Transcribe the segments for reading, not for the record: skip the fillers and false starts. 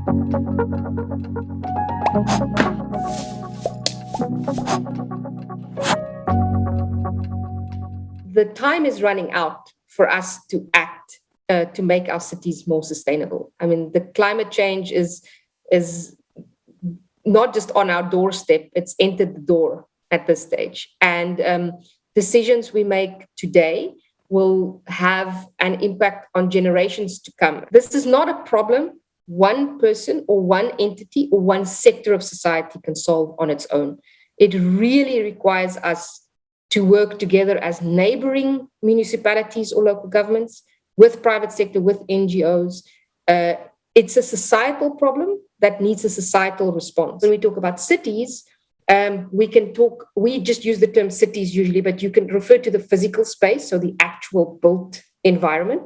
The time is running out for us to act to make our cities more sustainable. I mean, the climate change is not just on our doorstep, it's entered the door at this stage. And decisions we make today will have an impact on generations to come. This is not a problem one person or one entity or one sector of society can solve on its own. It really requires us to work together as neighboring municipalities or local governments, with private sector, with NGOs. It's a societal problem that needs a societal response. When we talk about cities, we just use the term cities usually, but you can refer to the physical space, so the actual built environment.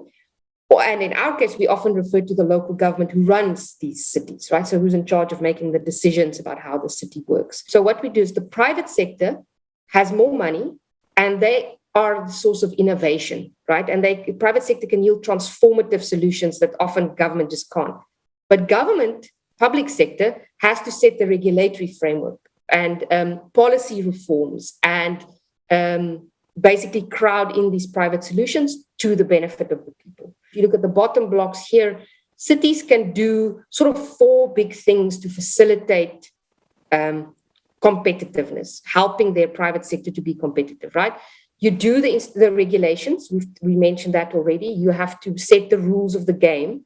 And in our case, we often refer to the local government who runs these cities, right? So who's in charge of making the decisions about how the city works. So what we do is the private sector has more money and they are the source of innovation, right? And the private sector can yield transformative solutions that often government just can't. But government, public sector, has to set the regulatory framework and policy reforms and basically crowd in these private solutions to the benefit of the people. If you look at the bottom blocks here, cities can do sort of 4 big things to facilitate competitiveness, helping their private sector to be competitive, right? You do the regulations. We mentioned that already. You have to set the rules of the game.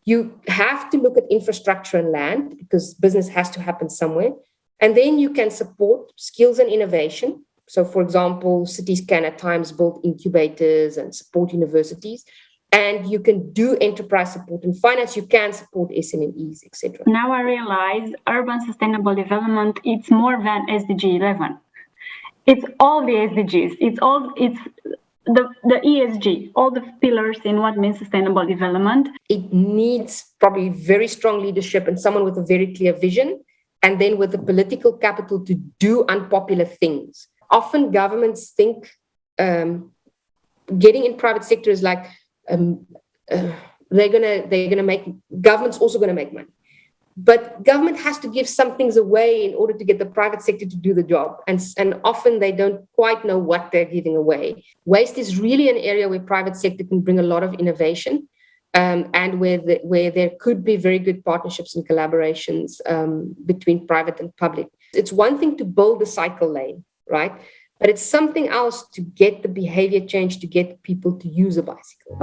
You have to look at infrastructure and land because business has to happen somewhere. And then you can support skills and innovation. So, for example, cities can at times build incubators and support universities. And you can do enterprise support and finance. You can support SMEs, etc. Now I realize urban sustainable development, it's more than SDG 11. It's all the SDGs. It's the ESG, all the pillars in what means sustainable development. It needs probably very strong leadership and someone with a very clear vision, and then with the political capital to do unpopular things. Often governments think getting in private sector is like they're gonna make, government's also gonna make money. But government has to give some things away in order to get the private sector to do the job. And often they don't quite know what they're giving away. Waste is really an area where private sector can bring a lot of innovation and where there could be very good partnerships and collaborations between private and public. It's one thing to build the cycle lane, right? But it's something else to get the behavior change, to get people to use a bicycle.